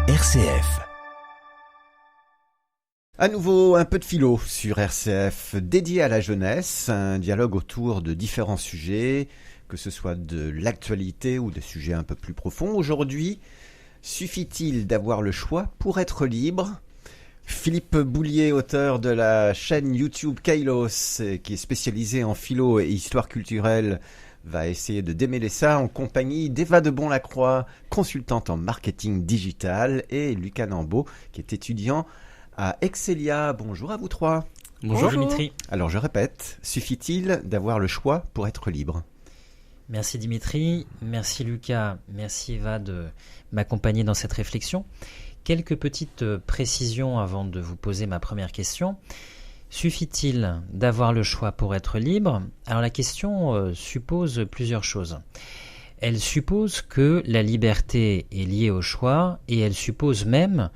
RCF. À nouveau, un peu de philo sur RCF, dédié à la jeunesse, un dialogue autour de différents sujets, que ce soit de l'actualité ou des sujets un peu plus profonds. Aujourd'hui, suffit-il d'avoir le choix pour être libre ? Philippe Boulier, auteur de la chaîne YouTube Kailos, qui est spécialisé en philo et histoire culturelle, va essayer de démêler ça en compagnie d'Eva de Bonlacroix, consultante en marketing digital, et Lucas Nambeau, qui est étudiant à Excelia. Bonjour à vous trois. Bonjour Dimitri. Alors je répète, suffit-il d'avoir le choix pour être libre ? Merci Dimitri, merci Lucas, merci Eva de m'accompagner dans cette réflexion. Quelques petites précisions avant de vous poser ma première question. Suffit-il d'avoir le choix pour être libre ? Alors la question suppose plusieurs choses. Elle suppose que la liberté est liée au choix et elle suppose même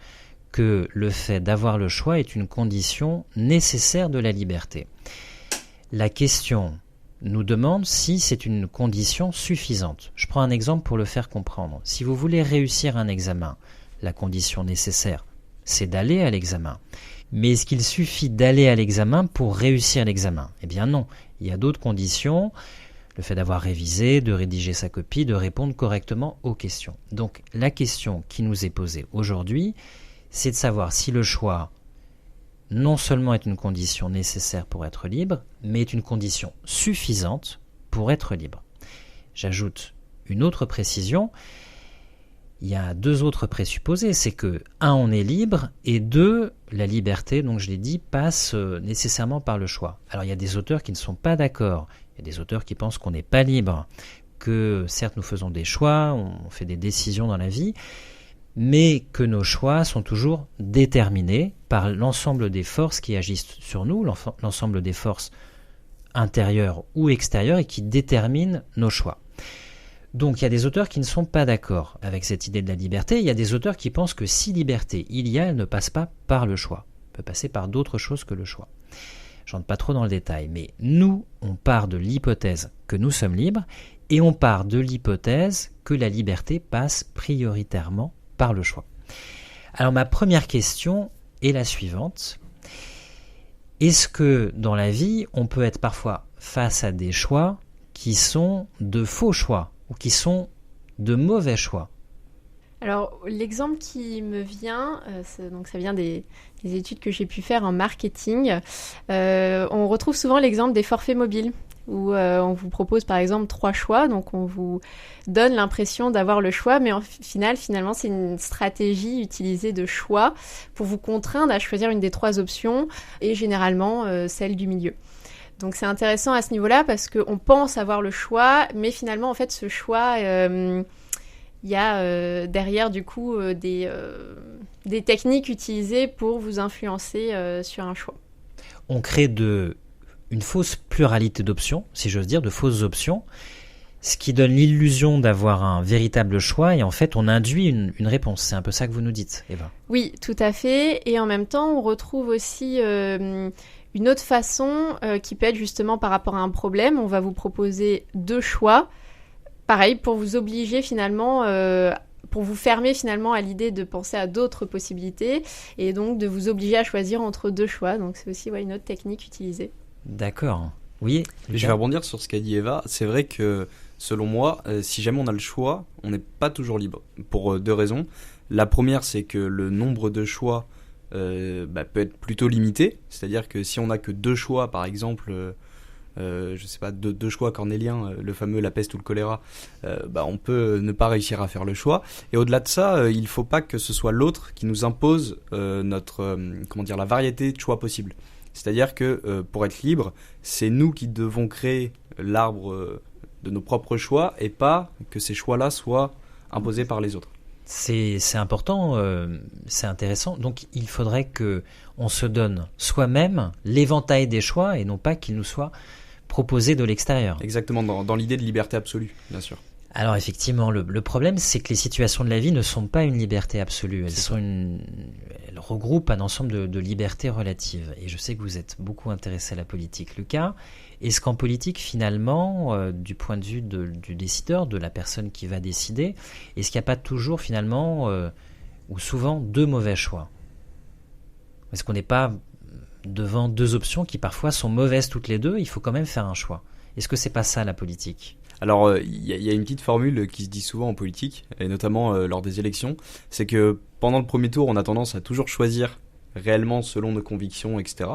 que le fait d'avoir le choix est une condition nécessaire de la liberté. La question nous demande si c'est une condition suffisante. Je prends un exemple pour le faire comprendre. Si vous voulez réussir un examen, la condition nécessaire, c'est d'aller à l'examen. Mais est-ce qu'il suffit d'aller à l'examen pour réussir l'examen ? Eh bien non, il y a d'autres conditions, le fait d'avoir révisé, de rédiger sa copie, de répondre correctement aux questions. Donc la question qui nous est posée aujourd'hui, c'est de savoir si le choix non seulement est une condition nécessaire pour être libre, mais est une condition suffisante pour être libre. J'ajoute une autre précision. Il y a deux autres présupposés, c'est que, un, on est libre, et deux, la liberté, donc je l'ai dit, passe nécessairement par le choix. Alors il y a des auteurs qui ne sont pas d'accord, il y a des auteurs qui pensent qu'on n'est pas libre, que certes nous faisons des choix, on fait des décisions dans la vie, mais que nos choix sont toujours déterminés par l'ensemble des forces qui agissent sur nous, l'ensemble des forces intérieures ou extérieures et qui déterminent nos choix. Donc il y a des auteurs qui ne sont pas d'accord avec cette idée de la liberté, il y a des auteurs qui pensent que si liberté il y a, elle ne passe pas par le choix, elle peut passer par d'autres choses que le choix. Je n'entre pas trop dans le détail, mais nous, on part de l'hypothèse que nous sommes libres et on part de l'hypothèse que la liberté passe prioritairement par le choix. Alors ma première question est la suivante. Est-ce que dans la vie, on peut être parfois face à des choix qui sont de faux choix ou qui sont de mauvais choix ? Alors, l'exemple qui me vient, ça vient des études que j'ai pu faire en marketing. On retrouve souvent l'exemple des forfaits mobiles, où on vous propose par exemple 3 choix, donc on vous donne l'impression d'avoir le choix, mais finalement, c'est une stratégie utilisée de choix pour vous contraindre à choisir une des 3 options, et généralement celle du milieu. Donc c'est intéressant à ce niveau-là parce qu'on pense avoir le choix, mais finalement en fait ce choix, il y a derrière du coup des techniques utilisées pour vous influencer sur un choix. On crée une fausse pluralité d'options, si j'ose dire, de fausses options, ce qui donne l'illusion d'avoir un véritable choix et en fait on induit une réponse. C'est un peu ça que vous nous dites, Eva. Oui, tout à fait. Et en même temps on retrouve aussi une autre façon qui peut être justement par rapport à un problème. On va vous proposer 2 choix, pareil, pour vous obliger finalement, pour vous fermer finalement à l'idée de penser à d'autres possibilités et donc de vous obliger à choisir entre 2 choix. Donc c'est aussi une autre technique utilisée. D'accord. Oui. Je vais rebondir sur ce qu'a dit Eva. C'est vrai que selon moi, si jamais on a le choix, on n'est pas toujours libre pour 2 raisons. La première, c'est que le nombre de choix peut être plutôt limité, c'est-à-dire que si on n'a que 2 choix, par exemple, je sais pas, 2 choix cornéliens, le fameux la peste ou le choléra, on peut ne pas réussir à faire le choix. Et au-delà de ça, il faut pas que ce soit l'autre qui nous impose la variété de choix possibles. C'est-à-dire que pour être libre, c'est nous qui devons créer l'arbre de nos propres choix et pas que ces choix-là soient imposés par les autres. C'est important, c'est intéressant. Donc il faudrait qu'on se donne soi-même l'éventail des choix et non pas qu'il nous soit proposé de l'extérieur. Exactement, dans l'idée de liberté absolue, bien sûr. Alors effectivement, le problème, c'est que les situations de la vie ne sont pas une liberté absolue. Elles regroupent un ensemble de libertés relatives. Et je sais que vous êtes beaucoup intéressé à la politique, Lucas. Est-ce qu'en politique, finalement, du point de vue du décideur, de la personne qui va décider, est-ce qu'il n'y a pas toujours finalement ou souvent 2 mauvais choix? Est-ce qu'on n'est pas devant 2 options qui parfois sont mauvaises toutes les deux? Il faut quand même faire un choix. Est-ce que c'est pas ça la politique? Alors, il y a une petite formule qui se dit souvent en politique, et notamment lors des élections, c'est que pendant le premier tour, on a tendance à toujours choisir réellement selon nos convictions, etc.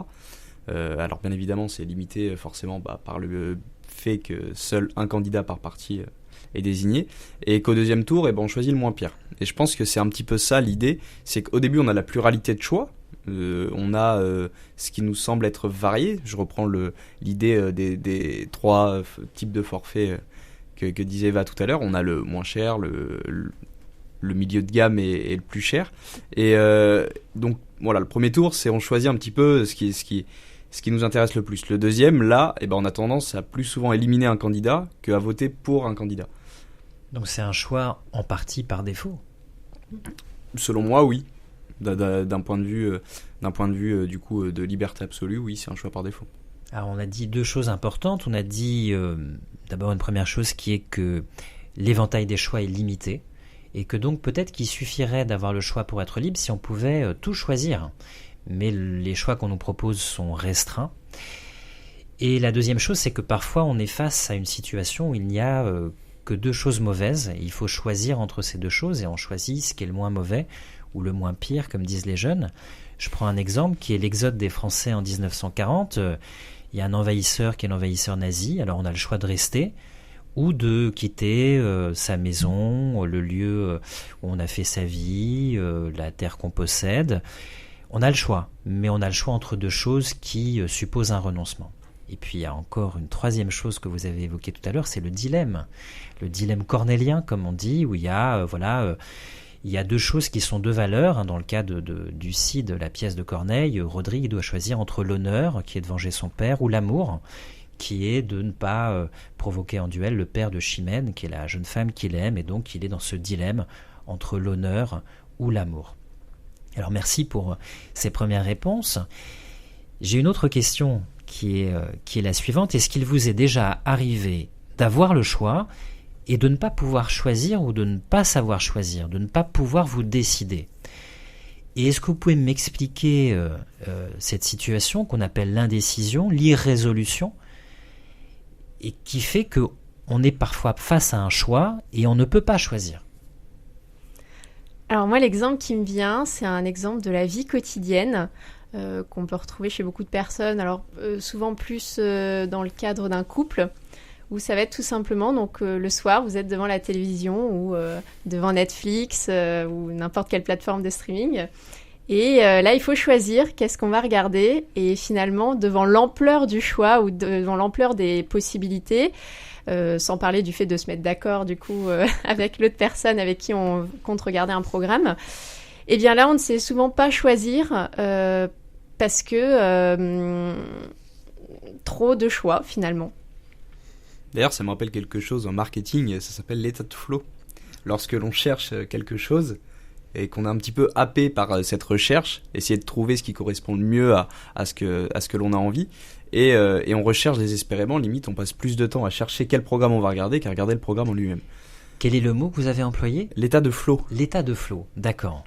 Alors, bien évidemment, c'est limité forcément par le fait que seul un candidat par parti est désigné, et qu'au deuxième tour, on choisit le moins pire. Et je pense que c'est un petit peu ça l'idée, c'est qu'au début, on a la pluralité de choix, on a ce qui nous semble être varié. Je reprends l'idée des 3 types de forfaits que disait Eva tout à l'heure. On a le moins cher, le milieu de gamme et le plus cher. Et donc voilà, le premier tour, c'est on choisit un petit peu ce qui nous intéresse le plus. Le deuxième, là, on a tendance à plus souvent éliminer un candidat qu'à voter pour un candidat. Donc c'est un choix en partie par défaut? Selon moi, oui. D'un point de vue du coup de liberté absolue, oui, c'est un choix par défaut. Alors on a dit 2 choses importantes. On a dit d'abord une première chose qui est que l'éventail des choix est limité et que donc peut-être qu'il suffirait d'avoir le choix pour être libre si on pouvait tout choisir. Mais les choix qu'on nous propose sont restreints. Et la deuxième chose, c'est que parfois on est face à une situation où il n'y a que 2 choses mauvaises. Et il faut choisir entre ces 2 choses et on choisit ce qui est le moins mauvais ou le moins pire, comme disent les jeunes. Je prends un exemple qui est l'exode des Français en 1940. Il y a un envahisseur qui est l'envahisseur nazi. Alors on a le choix de rester ou de quitter sa maison, le lieu où on a fait sa vie, la terre qu'on possède. On a le choix, mais on a le choix entre 2 choses qui supposent un renoncement. Et puis il y a encore une troisième chose que vous avez évoquée tout à l'heure, c'est le dilemme cornélien, comme on dit, où il y a il y a 2 choses qui sont 2 valeurs. Dans le cas du Cid, la pièce de Corneille, Rodrigue doit choisir entre l'honneur, qui est de venger son père, ou l'amour, qui est de ne pas provoquer en duel le père de Chimène, qui est la jeune femme qu'il aime, et donc il est dans ce dilemme entre l'honneur ou l'amour. Alors merci pour ces premières réponses. J'ai une autre question qui est la suivante. Est-ce qu'il vous est déjà arrivé d'avoir le choix et de ne pas pouvoir choisir ou de ne pas savoir choisir, de ne pas pouvoir vous décider? Et est-ce que vous pouvez m'expliquer cette situation qu'on appelle l'indécision, l'irrésolution, et qui fait qu'on est parfois face à un choix et on ne peut pas choisir? Alors moi, l'exemple qui me vient, c'est un exemple de la vie quotidienne qu'on peut retrouver chez beaucoup de personnes. Alors souvent plus dans le cadre d'un couple, où ça va être tout simplement, donc le soir, vous êtes devant la télévision ou devant Netflix ou n'importe quelle plateforme de streaming. Et là, il faut choisir qu'est-ce qu'on va regarder. Et finalement, devant l'ampleur du choix ou devant l'ampleur des possibilités, sans parler du fait de se mettre d'accord du coup avec l'autre personne avec qui on compte regarder un programme, et bien là, on ne sait souvent pas choisir parce que trop de choix finalement. D'ailleurs, ça me rappelle quelque chose en marketing, ça s'appelle l'état de flow. Lorsque l'on cherche quelque chose et qu'on est un petit peu happé par cette recherche, essayer de trouver ce qui correspond le mieux à ce que l'on a envie, et on recherche désespérément, limite on passe plus de temps à chercher quel programme on va regarder qu'à regarder le programme en lui-même. Quel est le mot que vous avez employé? L'état de flow. L'état de flow, d'accord.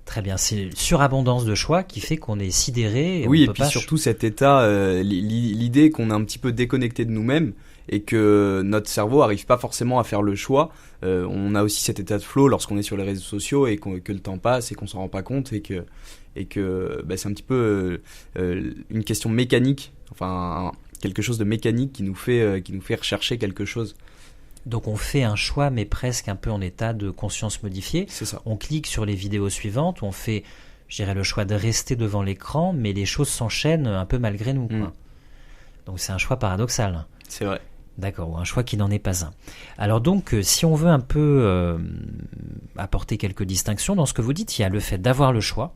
Très bien, c'est une surabondance de choix qui fait qu'on est sidéré. Oui, et puis surtout cet état, l'idée qu'on est un petit peu déconnecté de nous-mêmes et que notre cerveau n'arrive pas forcément à faire le choix. On a aussi cet état de flow lorsqu'on est sur les réseaux sociaux et que le temps passe et qu'on s'en rend pas compte et que c'est un petit peu une question mécanique, enfin quelque chose de mécanique qui nous fait rechercher quelque chose. Donc on fait un choix mais presque un peu en état de conscience modifiée. C'est ça. On clique sur les vidéos suivantes, on fait, je dirais, le choix de rester devant l'écran, mais les choses s'enchaînent un peu malgré nous. Quoi. Donc c'est un choix paradoxal. C'est vrai. D'accord, ou un choix qui n'en est pas un. Alors donc, si on veut un peu apporter quelques distinctions, dans ce que vous dites, il y a le fait d'avoir le choix.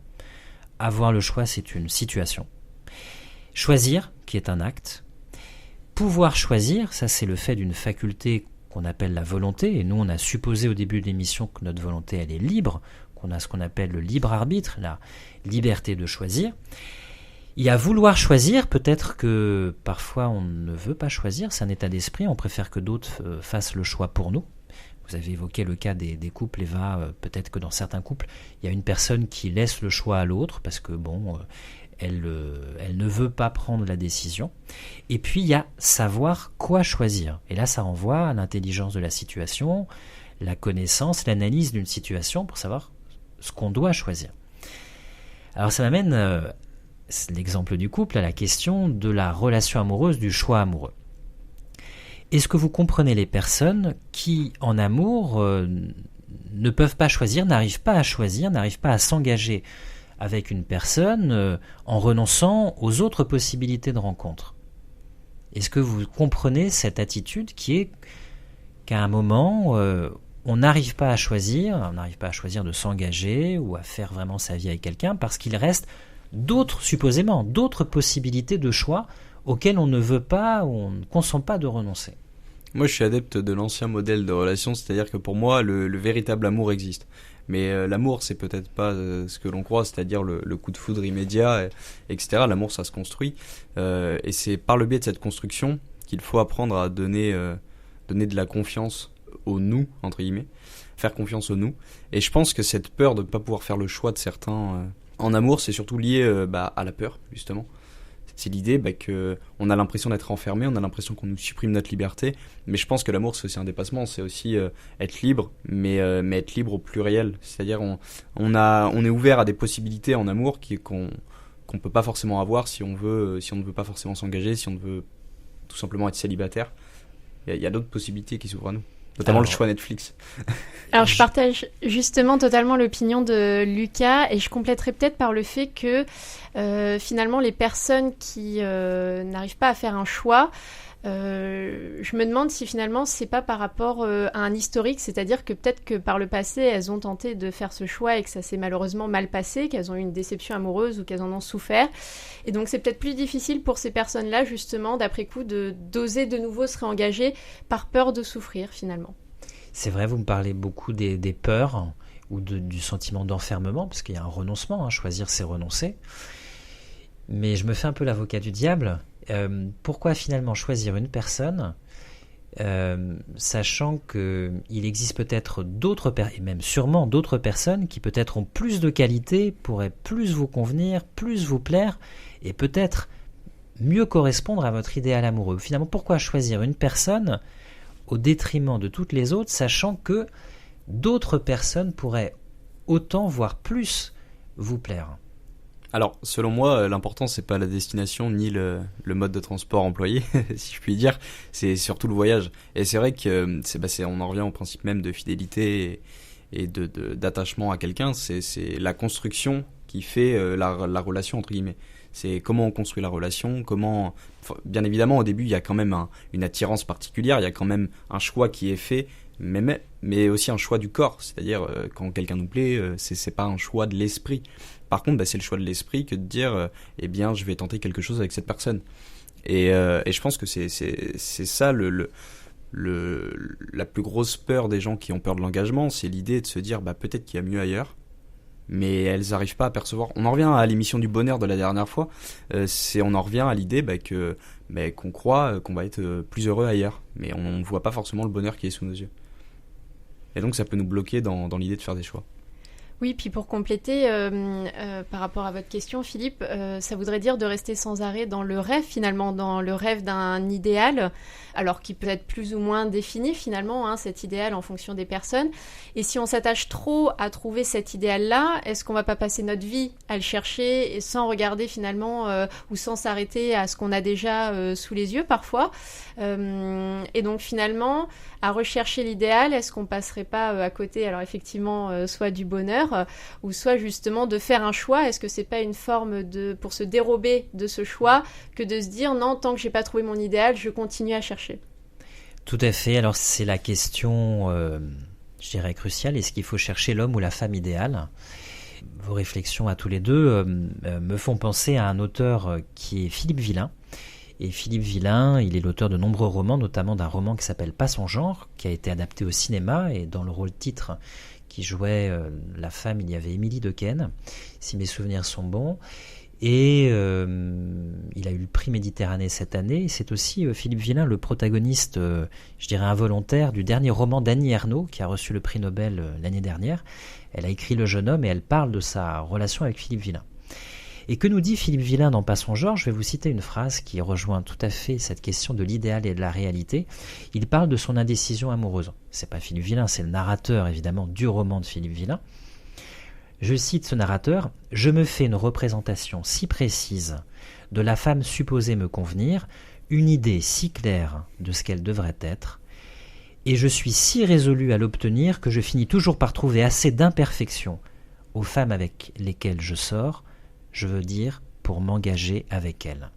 Avoir le choix, c'est une situation. Choisir, qui est un acte. Pouvoir choisir, ça c'est le fait d'une faculté qu'on appelle la volonté, et nous on a supposé au début de l'émission que notre volonté elle est libre, qu'on a ce qu'on appelle le libre arbitre, la liberté de choisir. Il y a vouloir choisir, peut-être que parfois on ne veut pas choisir, c'est un état d'esprit, on préfère que d'autres fassent le choix pour nous. Vous avez évoqué le cas des couples, Eva, peut-être que dans certains couples, il y a une personne qui laisse le choix à l'autre parce que elle ne veut pas prendre la décision. Et puis il y a savoir quoi choisir. Et là, ça renvoie à l'intelligence de la situation, la connaissance, l'analyse d'une situation pour savoir ce qu'on doit choisir. Alors ça m'amène, l'exemple du couple, à la question de la relation amoureuse, du choix amoureux. Est-ce que vous comprenez les personnes qui, en amour, ne peuvent pas choisir, n'arrivent pas à choisir, n'arrivent pas à s'engager avec une personne en renonçant aux autres possibilités de rencontre? Est-ce que vous comprenez cette attitude qui est qu'à un moment, on n'arrive pas à choisir de s'engager ou à faire vraiment sa vie avec quelqu'un parce qu'il reste supposément d'autres possibilités de choix auxquelles on ne veut pas ou on ne consent pas de renoncer? Moi, je suis adepte de l'ancien modèle de relation, c'est-à-dire que pour moi, le véritable amour existe. Mais l'amour, c'est peut-être pas ce que l'on croit, c'est-à-dire le coup de foudre immédiat, etc. L'amour, ça se construit. Et c'est par le biais de cette construction qu'il faut apprendre à donner de la confiance au nous, entre guillemets, faire confiance au nous. Et je pense que cette peur de ne pas pouvoir faire le choix de certains en amour, c'est surtout lié à la peur, justement. C'est l'idée qu'on a l'impression d'être enfermé, on a l'impression qu'on nous supprime notre liberté, mais je pense que l'amour, c'est aussi un dépassement, c'est aussi être libre, mais être libre au pluriel. C'est-à-dire on est ouvert à des possibilités en amour qu'on peut pas forcément avoir si on ne veut pas forcément s'engager, si on veut tout simplement être célibataire. Il y a d'autres possibilités qui s'ouvrent à nous. Notamment le choix Netflix. Alors je partage justement totalement l'opinion de Lucas et je compléterai peut-être par le fait que finalement les personnes qui n'arrivent pas à faire un choix, je me demande si finalement c'est pas par rapport à un historique, c'est-à-dire que peut-être que par le passé elles ont tenté de faire ce choix et que ça s'est malheureusement mal passé, qu'elles ont eu une déception amoureuse ou qu'elles en ont souffert. Et donc c'est peut-être plus difficile pour ces personnes-là justement d'après coup d'oser de nouveau se réengager par peur de souffrir finalement. C'est vrai, vous me parlez beaucoup des peurs ou du sentiment d'enfermement, parce qu'il y a un renoncement, choisir c'est renoncer. Mais je me fais un peu l'avocat du diable. Pourquoi finalement choisir une personne, sachant qu'il existe peut-être et même sûrement d'autres personnes qui peut-être ont plus de qualité, pourraient plus vous convenir, plus vous plaire, et peut-être mieux correspondre à votre idéal amoureux. Finalement, pourquoi choisir une personne au détriment de toutes les autres, sachant que d'autres personnes pourraient autant, voire plus, vous plaire? Alors, selon moi, l'important, c'est pas la destination ni le mode de transport employé, si je puis dire, c'est surtout le voyage. Et c'est vrai que on en revient au principe même de fidélité et d'attachement à quelqu'un, c'est la construction qui fait la relation, entre guillemets. C'est comment on construit la relation, bien évidemment, au début, il y a quand même une attirance particulière, il y a quand même un choix qui est fait, mais aussi un choix du corps. C'est-à-dire, quand quelqu'un nous plaît, c'est pas un choix de l'esprit. Par contre, c'est le choix de l'esprit que de dire, je vais tenter quelque chose avec cette personne. Et je pense que c'est ça la plus grosse peur des gens qui ont peur de l'engagement, c'est l'idée de se dire, peut-être qu'il y a mieux ailleurs. Mais elles n'arrivent pas à percevoir. On en revient à l'émission du bonheur de la dernière fois. On en revient à l'idée qu'on croit qu'on va être plus heureux ailleurs. Mais on ne voit pas forcément le bonheur qui est sous nos yeux. Et donc ça peut nous bloquer dans l'idée de faire des choix. Oui, puis pour compléter, par rapport à votre question, Philippe, ça voudrait dire de rester sans arrêt dans le rêve, finalement, dans le rêve d'un idéal, alors qui peut être plus ou moins défini, finalement, cet idéal en fonction des personnes. Et si on s'attache trop à trouver cet idéal-là, est-ce qu'on va pas passer notre vie à le chercher et sans regarder, finalement, ou sans s'arrêter à ce qu'on a déjà sous les yeux, parfois et donc, finalement, à rechercher l'idéal, est-ce qu'on passerait pas à côté, alors effectivement, soit du bonheur, ou soit justement de faire un choix? Est-ce que c'est pas une forme pour se dérober de ce choix que de se dire non, tant que j'ai pas trouvé mon idéal, je continue à chercher? Tout à fait. Alors c'est la question, je dirais cruciale. Est-ce qu'il faut chercher l'homme ou la femme idéale? Vos réflexions à tous les deux me font penser à un auteur qui est Philippe Villain. Et Philippe Villain, il est l'auteur de nombreux romans, notamment d'un roman qui s'appelle Pas son genre, qui a été adapté au cinéma, et dans le rôle titre qui jouait la femme, il y avait Émilie Dequesne, si mes souvenirs sont bons. Et il a eu le prix Méditerranée cette année. C'est aussi Philippe Villain, le protagoniste, je dirais involontaire, du dernier roman d'Annie Ernaux, qui a reçu le prix Nobel l'année dernière. Elle a écrit Le jeune homme et elle parle de sa relation avec Philippe Villain. Et que nous dit Philippe Villain dans Passons Georges ? Je vais vous citer une phrase qui rejoint tout à fait cette question de l'idéal et de la réalité. Il parle de son indécision amoureuse. C'est pas Philippe Villain, c'est le narrateur évidemment du roman de Philippe Villain. Je cite ce narrateur, « Je me fais une représentation si précise de la femme supposée me convenir, une idée si claire de ce qu'elle devrait être, et je suis si résolu à l'obtenir que je finis toujours par trouver assez d'imperfections aux femmes avec lesquelles je sors, je veux dire pour m'engager avec elles. »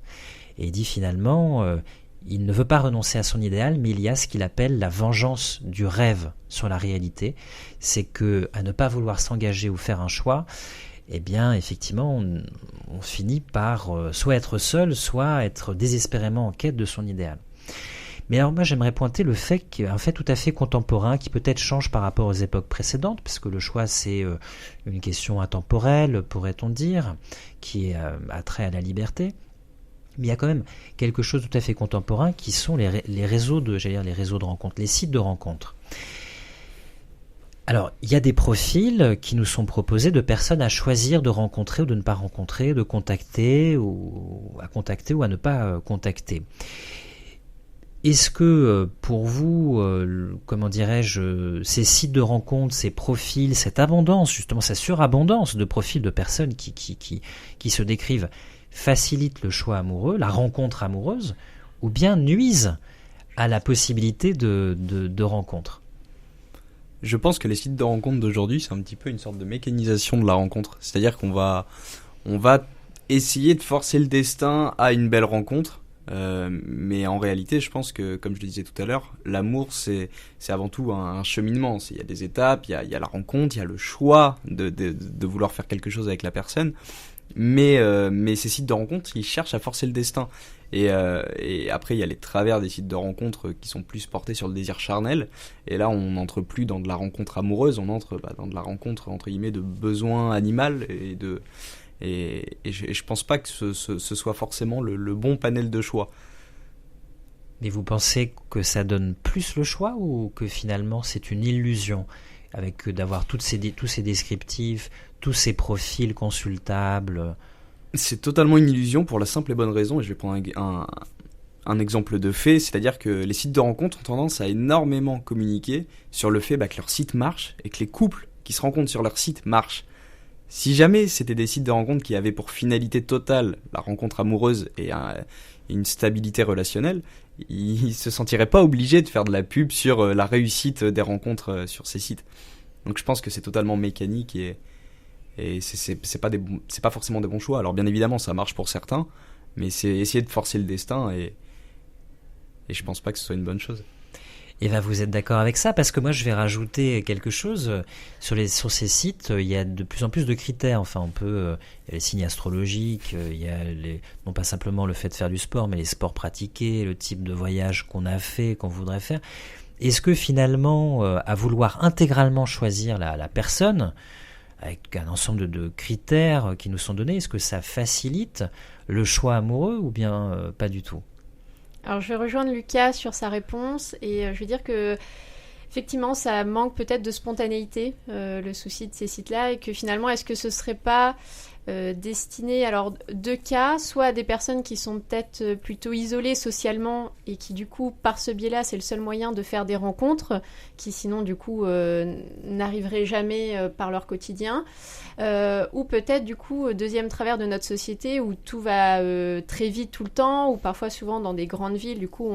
Et il dit finalement, il ne veut pas renoncer à son idéal, mais il y a ce qu'il appelle la vengeance du rêve sur la réalité. C'est que, à ne pas vouloir s'engager ou faire un choix, eh bien, effectivement, on finit par soit être seul, soit être désespérément en quête de son idéal. Mais alors moi, j'aimerais pointer le fait qu'il y a un fait tout à fait contemporain qui peut-être change par rapport aux époques précédentes, parce que le choix, c'est une question intemporelle, pourrait-on dire, qui a trait à la liberté. Mais il y a quand même quelque chose de tout à fait contemporain qui sont les réseaux les réseaux de rencontres, les sites de rencontres. Alors, il y a des profils qui nous sont proposés de personnes à choisir de rencontrer ou de ne pas rencontrer, de contacter ou à ne pas contacter. Est-ce que pour vous, comment dirais-je, ces sites de rencontres, ces profils, cette abondance, justement cette surabondance de profils de personnes qui se décrivent, facilite le choix amoureux, la rencontre amoureuse, ou bien nuisent à la possibilité de rencontre ? Je pense que les sites de rencontres d'aujourd'hui, c'est un petit peu une sorte de mécanisation de la rencontre. C'est-à-dire qu'on va essayer de forcer le destin à une belle rencontre. Mais en réalité, je pense que, comme je le disais tout à l'heure, l'amour, c'est avant tout un cheminement. Il y a des étapes, il y a la rencontre, il y a le choix de vouloir faire quelque chose avec la personne. Mais ces sites de rencontres, ils cherchent à forcer le destin. Et après, il y a les travers des sites de rencontres qui sont plus portés sur le désir charnel. Et là, on n'entre plus dans de la rencontre amoureuse, on entre dans de la rencontre, entre guillemets, de besoin animal. Et je pense pas que ce soit forcément le bon panel de choix. Mais vous pensez que ça donne plus le choix ou que finalement c'est une illusion avec d'avoir tous ces descriptifs, tous ces profils consultables? C'est totalement une illusion pour la simple et bonne raison, et je vais prendre un exemple de fait, c'est-à-dire que les sites de rencontres ont tendance à énormément communiquer sur le fait que leur site marche et que les couples qui se rencontrent sur leur site marchent. Si jamais c'était des sites de rencontres qui avaient pour finalité totale la rencontre amoureuse et une stabilité relationnelle, ils se sentiraient pas obligés de faire de la pub sur la réussite des rencontres sur ces sites. Donc je pense que c'est totalement mécanique et c'est pas forcément des bons choix. Alors bien évidemment ça marche pour certains, mais c'est essayer de forcer le destin et je pense pas que ce soit une bonne chose. Et bien vous êtes d'accord avec ça? Parce que moi je vais rajouter quelque chose. Sur ces sites, il y a de plus en plus de critères. Enfin, il y a les signes astrologiques, il y a non pas simplement le fait de faire du sport, mais les sports pratiqués, le type de voyage qu'on a fait, qu'on voudrait faire. Est-ce que finalement, à vouloir intégralement choisir la personne, avec un ensemble de critères qui nous sont donnés, est-ce que ça facilite le choix amoureux ou bien pas du tout? Alors je vais rejoindre Lucas sur sa réponse et je vais dire que effectivement ça manque peut-être de spontanéité, le souci de ces sites-là, et que finalement est-ce que ce serait pas destiné, alors deux cas, soit à des personnes qui sont peut-être plutôt isolées socialement et qui du coup par ce biais-là c'est le seul moyen de faire des rencontres qui sinon du coup n'arriveraient jamais par leur quotidien, ou peut-être du coup deuxième travers de notre société où tout va très vite tout le temps, ou parfois souvent dans des grandes villes du coup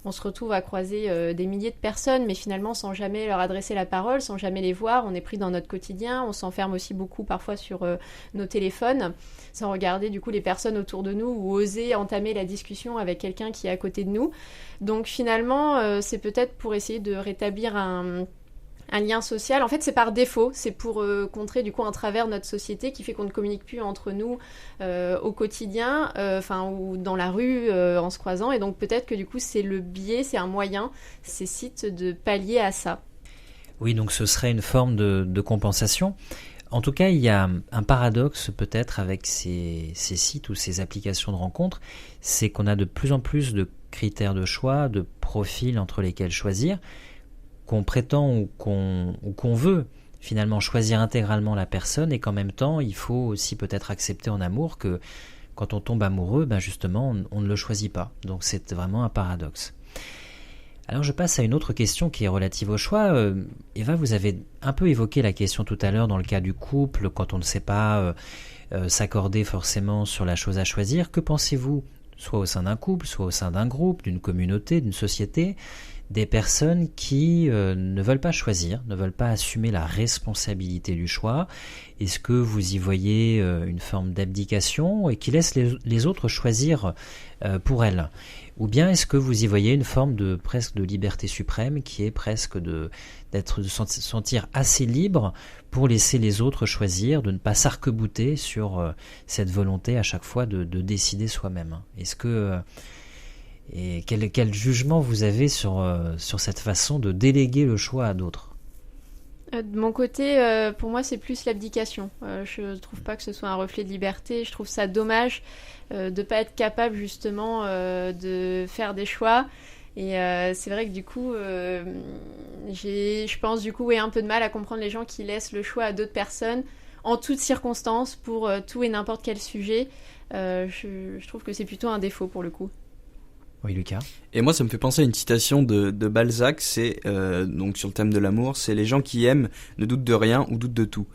on se retrouve à croiser des milliers de personnes mais finalement sans jamais leur adresser la parole, sans jamais les voir, on est pris dans notre quotidien, on s'enferme aussi beaucoup parfois sur nos téléphones sans regarder du coup les personnes autour de nous ou oser entamer la discussion avec quelqu'un qui est à côté de nous. Donc finalement c'est peut-être pour essayer de rétablir un lien social. En fait, c'est par défaut. C'est pour contrer du coup un travers de notre société qui fait qu'on ne communique plus entre nous au quotidien, ou dans la rue en se croisant. Et donc peut-être que du coup c'est le biais, c'est un moyen, ces sites de pallier à ça. Oui, donc ce serait une forme de compensation. En tout cas, il y a un paradoxe peut-être avec ces sites ou ces applications de rencontres, c'est qu'on a de plus en plus de critères de choix, de profils entre lesquels choisir, qu'on prétend ou qu'on veut finalement choisir intégralement la personne, et qu'en même temps, il faut aussi peut-être accepter en amour que quand on tombe amoureux, justement, on ne le choisit pas. Donc c'est vraiment un paradoxe. Alors je passe à une autre question qui est relative au choix. Eva, vous avez un peu évoqué la question tout à l'heure dans le cas du couple, quand on ne sait pas s'accorder forcément sur la chose à choisir. Que pensez-vous, soit au sein d'un couple, soit au sein d'un groupe, d'une communauté, d'une société, des personnes qui ne veulent pas choisir, ne veulent pas assumer la responsabilité du choix? Est-ce que vous y voyez une forme d'abdication et qui laissent les autres choisir pour elles? Ou bien est-ce que vous y voyez une forme presque de liberté suprême qui est presque de se sentir assez libre pour laisser les autres choisir, de ne pas s'arc-bouter sur cette volonté à chaque fois de décider soi-même? Est-ce que et quel jugement vous avez sur cette façon de déléguer le choix à d'autres? De mon côté, pour moi, c'est plus l'abdication. Je ne trouve pas que ce soit un reflet de liberté. Je trouve ça dommage de ne pas être capable justement de faire des choix. Et c'est vrai que du coup, je pense du coup, un peu de mal à comprendre les gens qui laissent le choix à d'autres personnes en toutes circonstances pour tout et n'importe quel sujet. Je trouve que c'est plutôt un défaut pour le coup. Oui, Lucas. Et moi, ça me fait penser à une citation de Balzac, c'est donc sur le thème de l'amour, c'est les gens qui aiment ne doutent de rien ou doutent de tout.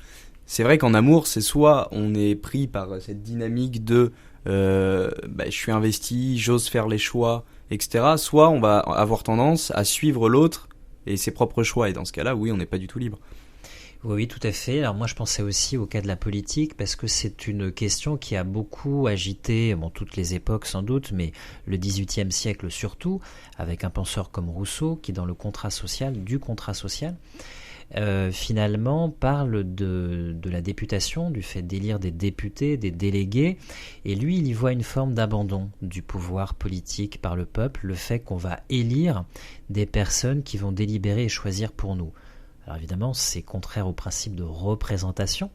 C'est vrai qu'en amour, c'est soit on est pris par cette dynamique de je suis investi, j'ose faire les choix, etc. Soit on va avoir tendance à suivre l'autre et ses propres choix. Et dans ce cas-là, oui, on n'est pas du tout libre. Oui, tout à fait. Alors moi, je pensais aussi au cas de la politique, parce que c'est une question qui a beaucoup agité, toutes les époques sans doute, mais le XVIIIe siècle surtout, avec un penseur comme Rousseau, qui dans le contrat social, finalement parle de la députation, du fait d'élire des députés, des délégués, et lui, il y voit une forme d'abandon du pouvoir politique par le peuple, le fait qu'on va élire des personnes qui vont délibérer et choisir pour nous. Alors évidemment, c'est contraire au principe de représentation,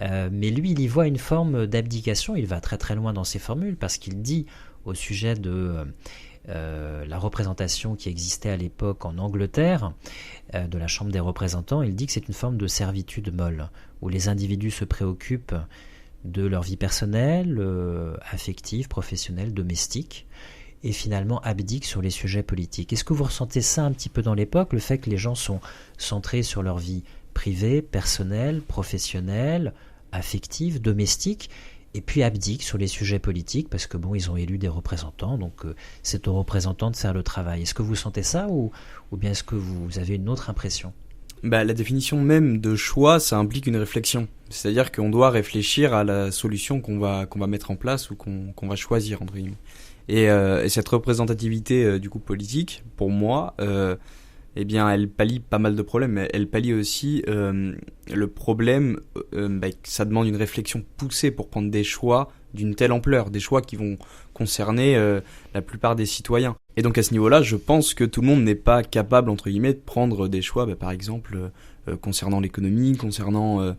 mais lui, il y voit une forme d'abdication. Il va très très loin dans ses formules, parce qu'il dit au sujet de la représentation qui existait à l'époque en Angleterre, de la Chambre des représentants, il dit que c'est une forme de servitude molle, où les individus se préoccupent de leur vie personnelle, affective, professionnelle, domestique, et finalement abdiquent sur les sujets politiques. Est-ce que vous ressentez ça un petit peu dans l'époque, le fait que les gens sont centrés sur leur vie privée, personnelle, professionnelle, affective, domestique, et puis abdiquent sur les sujets politiques parce que ils ont élu des représentants, donc c'est aux représentants de faire le travail. Est-ce que vous sentez ça ou bien est-ce que vous avez une autre impression? La définition même de choix, ça implique une réflexion. C'est-à-dire qu'on doit réfléchir à la solution qu'on va mettre en place ou qu'on va choisir, entre guillemets. Et cette représentativité du coup politique, pour moi, elle pallie pas mal de problèmes, mais elle pallie aussi le problème que ça demande une réflexion poussée pour prendre des choix d'une telle ampleur, des choix qui vont concerner la plupart des citoyens. Et donc à ce niveau-là, je pense que tout le monde n'est pas capable, entre guillemets, de prendre des choix, par exemple, concernant l'économie, concernant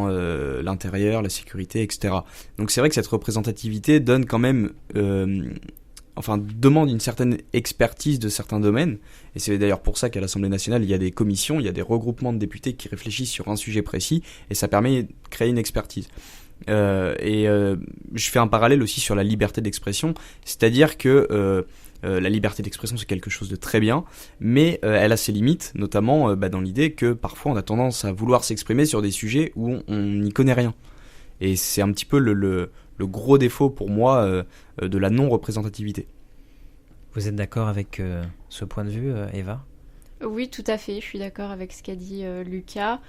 l'intérieur, la sécurité, etc. Donc c'est vrai que cette représentativité donne quand même, demande une certaine expertise de certains domaines, et c'est d'ailleurs pour ça qu'à l'Assemblée nationale, il y a des commissions, il y a des regroupements de députés qui réfléchissent sur un sujet précis, et ça permet de créer une expertise. Je fais un parallèle aussi sur la liberté d'expression, c'est-à-dire que la liberté d'expression, c'est quelque chose de très bien, mais elle a ses limites, notamment dans l'idée que parfois on a tendance à vouloir s'exprimer sur des sujets où on n'y connaît rien. Et c'est un petit peu le gros défaut pour moi de la non-représentativité. Vous êtes d'accord avec ce point de vue, Eva ? Oui, tout à fait, je suis d'accord avec ce qu'a dit Lucas.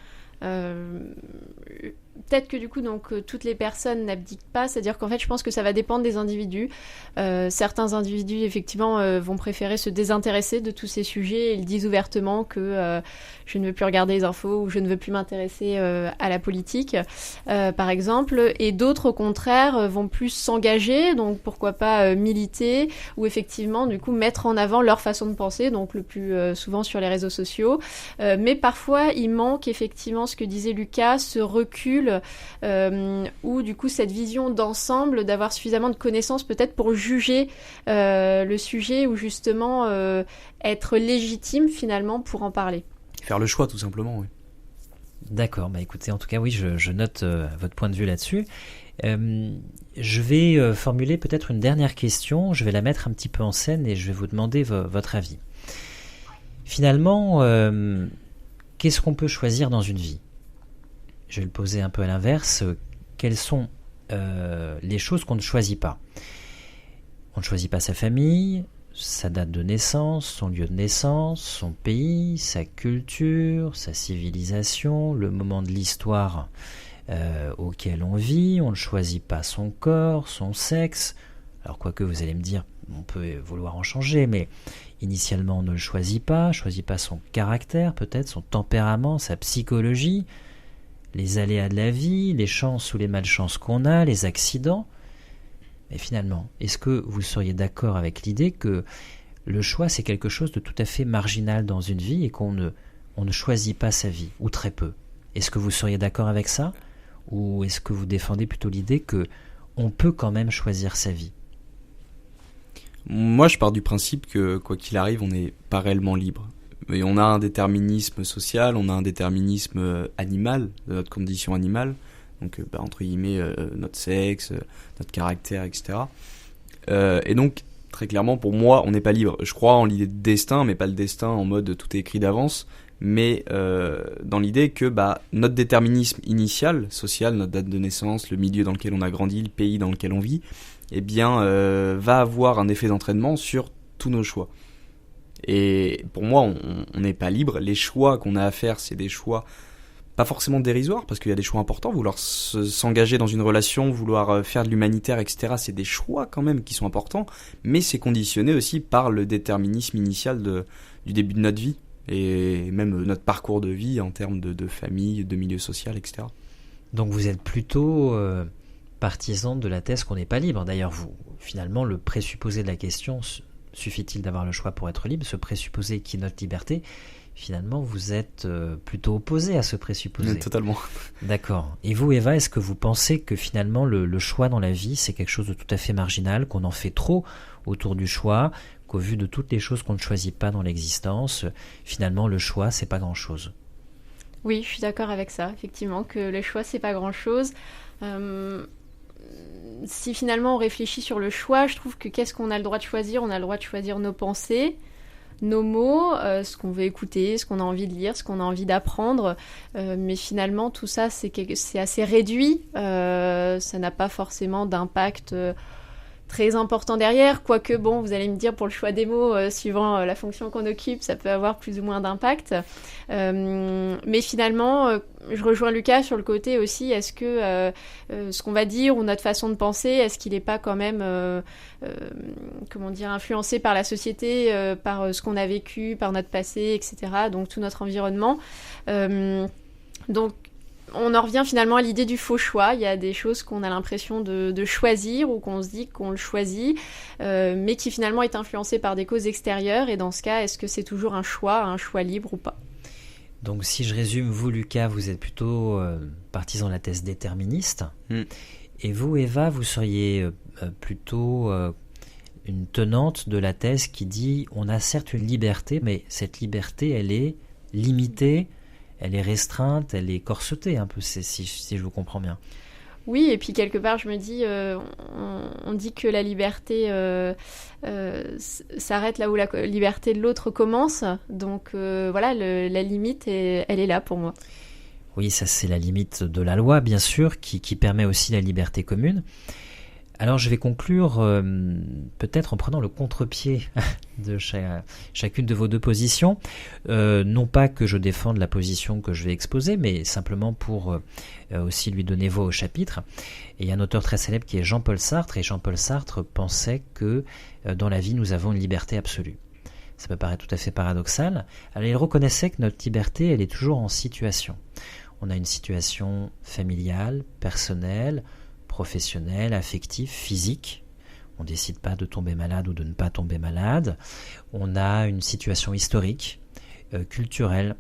Peut-être que du coup toutes les personnes n'abdiquent pas, c'est-à-dire qu'en fait je pense que ça va dépendre des individus. Certains individus effectivement vont préférer se désintéresser de tous ces sujets et ils disent ouvertement que je ne veux plus regarder les infos ou je ne veux plus m'intéresser à la politique par exemple, et d'autres au contraire vont plus s'engager, donc pourquoi pas militer ou effectivement du coup mettre en avant leur façon de penser, donc le plus souvent sur les réseaux sociaux, mais parfois il manque effectivement ce que disait Lucas, ce recul ou du coup cette vision d'ensemble, d'avoir suffisamment de connaissances peut-être pour juger le sujet ou justement être légitime finalement pour en parler. Faire le choix tout simplement, oui. D'accord, bah écoutez, en tout cas oui, je note votre point de vue là-dessus. Je vais formuler peut-être une dernière question, je vais la mettre un petit peu en scène et je vais vous demander votre avis. Finalement, qu'est-ce qu'on peut choisir dans une vie ? Je vais le poser un peu à l'inverse. Quelles sont les choses qu'on ne choisit pas ? On ne choisit pas sa famille, sa date de naissance, son lieu de naissance, son pays, sa culture, sa civilisation, le moment de l'histoire auquel on vit. On ne choisit pas son corps, son sexe. Alors quoique vous allez me dire, on peut vouloir en changer, mais initialement on ne le choisit pas son caractère peut-être, son tempérament, sa psychologie, les aléas de la vie, les chances ou les malchances qu'on a, les accidents. Mais finalement, est-ce que vous seriez d'accord avec l'idée que le choix, c'est quelque chose de tout à fait marginal dans une vie et qu'on ne choisit pas sa vie, ou très peu ? Est-ce que vous seriez d'accord avec ça ? Ou est-ce que vous défendez plutôt l'idée qu'on peut quand même choisir sa vie ? Moi, je pars du principe que, quoi qu'il arrive, on n'est pas réellement libre. Mais on a un déterminisme social, on a un déterminisme animal, de notre condition animale. Donc, entre guillemets, notre sexe, notre caractère, etc. Et donc, très clairement, pour moi, on n'est pas libre. Je crois en l'idée de destin, mais pas le destin en mode tout est écrit d'avance, mais dans l'idée que notre déterminisme initial, social, notre date de naissance, le milieu dans lequel on a grandi, le pays dans lequel on vit, eh bien, va avoir un effet d'entraînement sur tous nos choix. Et pour moi, on n'est pas libre. Les choix qu'on a à faire, c'est des choix pas forcément dérisoires, parce qu'il y a des choix importants, vouloir s'engager dans une relation, vouloir faire de l'humanitaire, etc., c'est des choix quand même qui sont importants, mais c'est conditionné aussi par le déterminisme initial du début de notre vie, et même notre parcours de vie en termes de famille, de milieu social, etc. Donc vous êtes plutôt partisan de la thèse qu'on n'est pas libre. D'ailleurs, finalement, le présupposé de la question, suffit-il d'avoir le choix pour être libre ? Ce présupposé qui est notre liberté, finalement, vous êtes plutôt opposé à ce présupposé. Totalement. D'accord. Et vous, Eva, est-ce que vous pensez que finalement, le choix dans la vie, c'est quelque chose de tout à fait marginal, qu'on en fait trop autour du choix, qu'au vu de toutes les choses qu'on ne choisit pas dans l'existence, finalement, le choix, c'est pas grand-chose ? Oui, je suis d'accord avec ça, effectivement, que le choix, c'est pas grand-chose. Si finalement on réfléchit sur le choix, je trouve que qu'est-ce qu'on a le droit de choisir ? On a le droit de choisir nos pensées, nos mots, ce qu'on veut écouter, ce qu'on a envie de lire, ce qu'on a envie d'apprendre. Mais finalement, tout ça, c'est assez réduit. Ça n'a pas forcément d'impact très important derrière. Quoique, bon, vous allez me dire, pour le choix des mots, suivant la fonction qu'on occupe, ça peut avoir plus ou moins d'impact. Mais finalement, je rejoins Lucas sur le côté aussi, est-ce que ce qu'on va dire ou notre façon de penser, est-ce qu'il n'est pas quand même influencé par la société, par ce qu'on a vécu, par notre passé, etc. Donc tout notre environnement. Donc on en revient finalement à l'idée du faux choix. Il y a des choses qu'on a l'impression de choisir ou qu'on se dit qu'on le choisit, mais qui finalement est influencé par des causes extérieures. Et dans ce cas, est-ce que c'est toujours un choix libre ou pas ? Donc si je résume, vous Lucas, vous êtes plutôt partisan de la thèse déterministe. Et vous Eva, vous seriez plutôt une tenante de la thèse qui dit on a certes une liberté, mais cette liberté elle est limitée, elle est restreinte, elle est corsetée un peu, si je vous comprends bien. Oui, et puis quelque part, je me dis, on dit que la liberté s'arrête là où la liberté de l'autre commence. Donc voilà, la limite, elle est là pour moi. Oui, ça c'est la limite de la loi, bien sûr, qui permet aussi la liberté commune. Alors je vais conclure peut-être en prenant le contre-pied de chacune de vos deux positions. Non pas que je défende la position que je vais exposer, mais simplement pour aussi lui donner voix au chapitre. Et il y a un auteur très célèbre qui est Jean-Paul Sartre, et Jean-Paul Sartre pensait que dans la vie nous avons une liberté absolue. Ça peut paraître tout à fait paradoxal. Alors il reconnaissait que notre liberté, elle est toujours en situation. On a une situation familiale, personnelle, professionnel, affectif, physique. On ne décide pas de tomber malade ou de ne pas tomber malade. On a une situation historique, culturelle,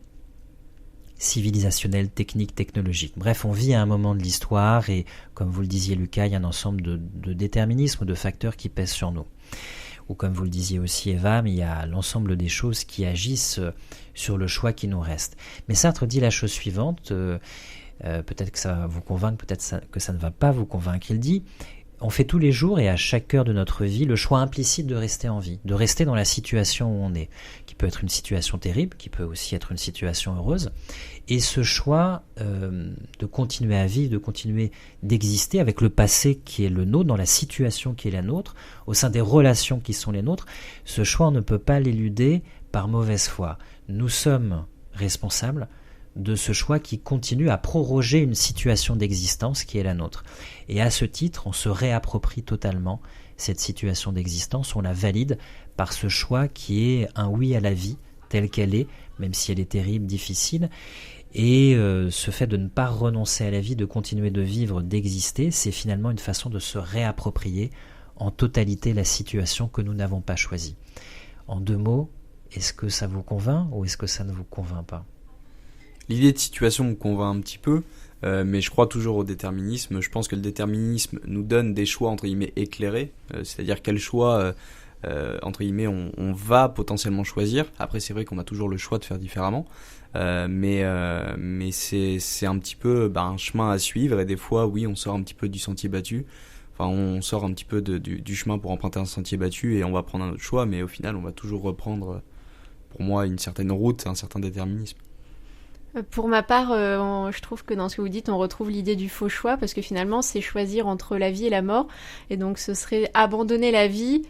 civilisationnelle, technique, technologique. Bref, on vit à un moment de l'histoire et, comme vous le disiez Lucas, il y a un ensemble de déterminismes, de facteurs qui pèsent sur nous. Ou comme vous le disiez aussi Eva, mais il y a l'ensemble des choses qui agissent sur le choix qui nous reste. Mais Sartre dit la chose suivante, peut-être que ça va vous convaincre, peut-être que ça ne va pas vous convaincre. Il dit: on fait tous les jours et à chaque heure de notre vie le choix implicite de rester en vie, de rester dans la situation où on est, qui peut être une situation terrible, qui peut aussi être une situation heureuse. Et ce choix de continuer à vivre, de continuer d'exister avec le passé qui est le nôtre, dans la situation qui est la nôtre, au sein des relations qui sont les nôtres, ce choix on ne peut pas l'éluder par mauvaise foi. Nous sommes responsables de ce choix qui continue à proroger une situation d'existence qui est la nôtre. Et à ce titre, on se réapproprie totalement cette situation d'existence, on la valide par ce choix qui est un oui à la vie telle qu'elle est, même si elle est terrible, difficile. Et ce fait de ne pas renoncer à la vie, de continuer de vivre, d'exister, c'est finalement une façon de se réapproprier en totalité la situation que nous n'avons pas choisie. En 2 mots, est-ce que ça vous convainc ou est-ce que ça ne vous convainc pas ? L'idée de situation me convainc un petit peu, mais je crois toujours au déterminisme. Je pense que le déterminisme nous donne des choix entre guillemets éclairés, c'est-à-dire quel choix entre guillemets on va potentiellement choisir. Après c'est vrai qu'on a toujours le choix de faire différemment, mais c'est un petit peu un chemin à suivre et des fois oui on sort un petit peu du sentier battu. Enfin, on sort un petit peu du chemin pour emprunter un sentier battu et on va prendre un autre choix, mais au final on va toujours reprendre pour moi une certaine route, un certain déterminisme. Pour ma part, je trouve que dans ce que vous dites, on retrouve l'idée du faux choix, parce que finalement, c'est choisir entre la vie et la mort. Et donc, ce serait abandonner la vie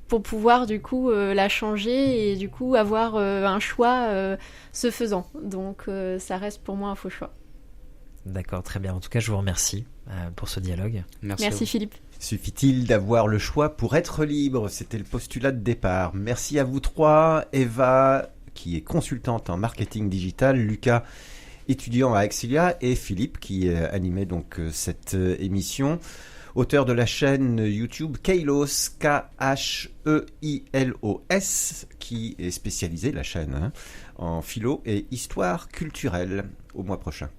pour pouvoir, du coup, la changer et, du coup, avoir un choix ce faisant. Donc, ça reste pour moi un faux choix. D'accord, très bien. En tout cas, je vous remercie pour ce dialogue. Merci Philippe. Suffit-il d'avoir le choix pour être libre ? C'était le postulat de départ. Merci à vous 3, Eva, qui est consultante en marketing digital, Lucas, étudiant à Exilia, et Philippe, qui animait donc cette émission, auteur de la chaîne YouTube Kailos, K-H-E-I-L-O-S, qui est spécialisée, la chaîne, en philo et histoire culturelle. Au mois prochain.